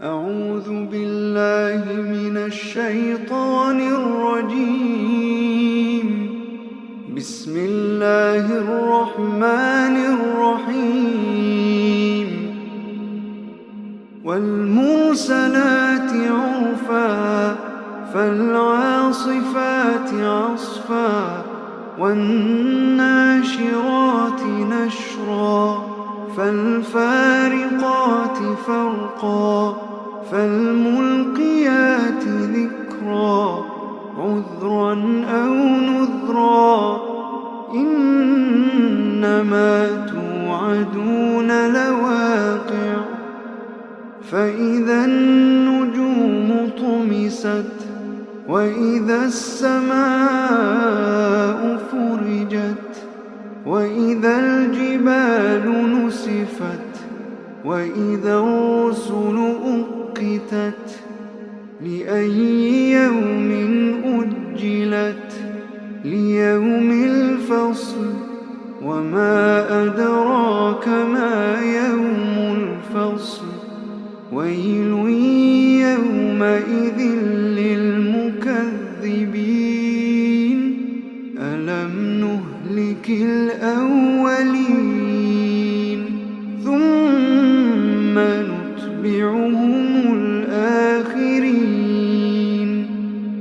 أعوذ بالله من الشيطان الرجيم. بسم الله الرحمن الرحيم. والمرسلات عرفا فالعاصفات عصفا والناشرات نشرا فالفارقات فرقا فالملقيات ذكرا عذرا أو نذرا إنما توعدون لواقع. فإذا النجوم طمست وإذا السماء فرجت وإذا الجبال نسفت وإذا الرسل أقتت لأي يوم أجلت ليوم الفصل وما أدراك ما يوم الفصل ويل يومئذ للمكذبين ألم نهلك الأولين ثم نتبعهم الآخرين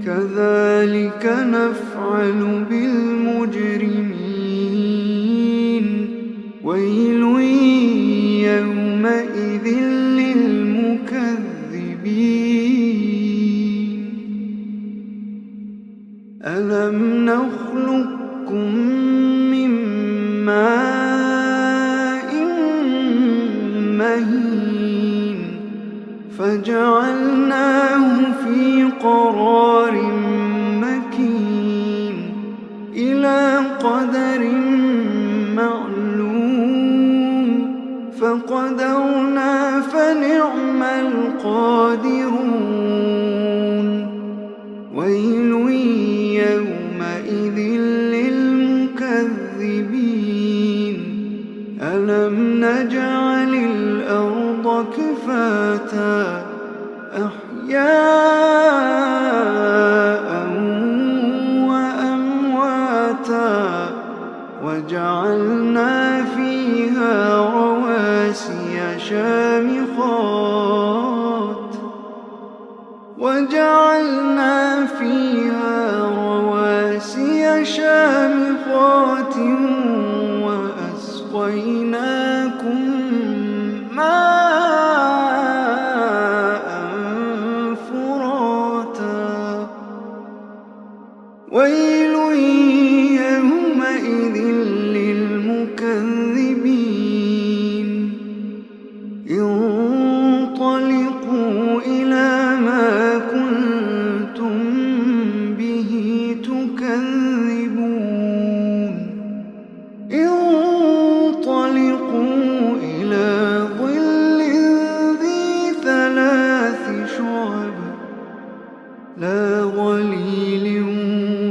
كذلك نفعل بالمجرمين ويل يومئذ للمكذبين. ألم نخلقكم من ماء مهين فجعلناه في قرار مكين إلى قدر معلوم فقدرنا فنعم القادرون ويل يومئذ للمكذبين. ألم نجعل الأرض كفاتا أحياء وأمواتا وجعلنا فيها رواسي شامخات وأسقيناكم ماء فراتا ويل يومئذ للمكذبين. انطلقوا إلى ما كنتم به تكذبون. انطلقوا إلى ظل ذي ثلاث شعب لا ظليل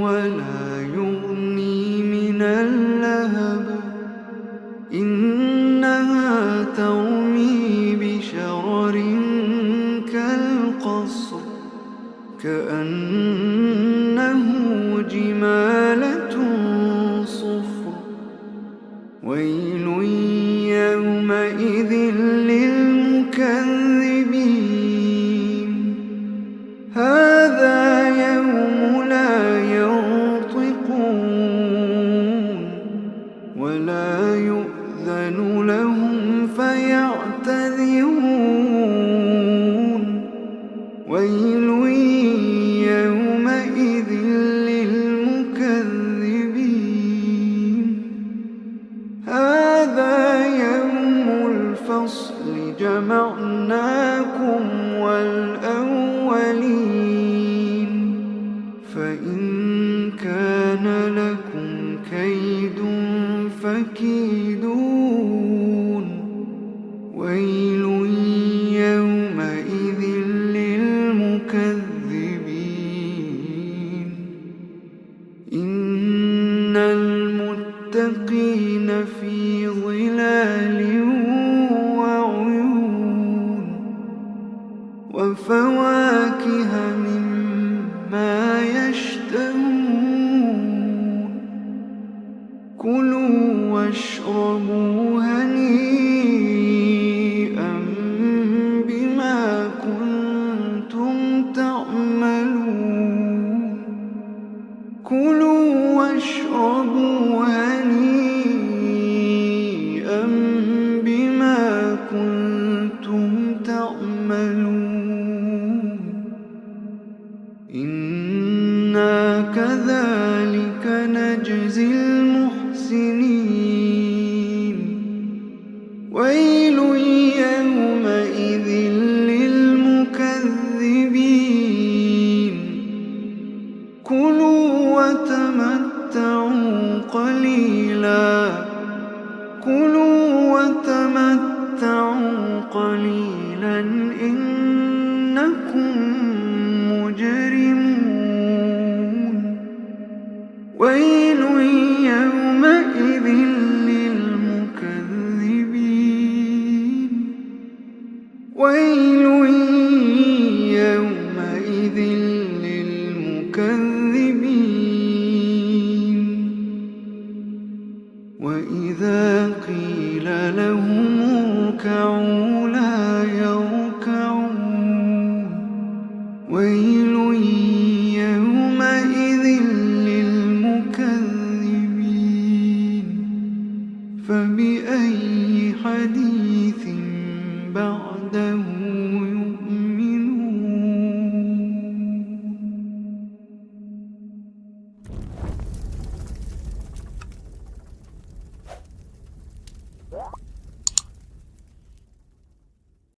ولا يغني من اللهب إنها ترمي بشرر كالقصر كأنه جمالة صفر ويل يومئذ للمكذبين. هذا يوم لا ينطقون ولا يؤذن لهم فيعتذرون ويل يومئذ للمكذبين. هذا يوم الفصل جمعناكم والأولين فإن كان لكم كيد فكيدون ويل يومئذ للمكذبين. وفواكه مما يشتهون كلوا واشربوا هنيئا بما كنتم تعملون كلوا واشربوا هنيئا بما كنتم تعملون إنا كذلك نجزي المحسنين ويل يومئذ للمكذبين كلوا وتمتعوا قليلا إنكم مجرمون ويل يومئذ للمكذبين ويل يومئذ للمكذبين وإذا قيل لهم اركعوا لا يركعون ويل يومئذ للمكذبين فبأي حديث بعده يؤمنون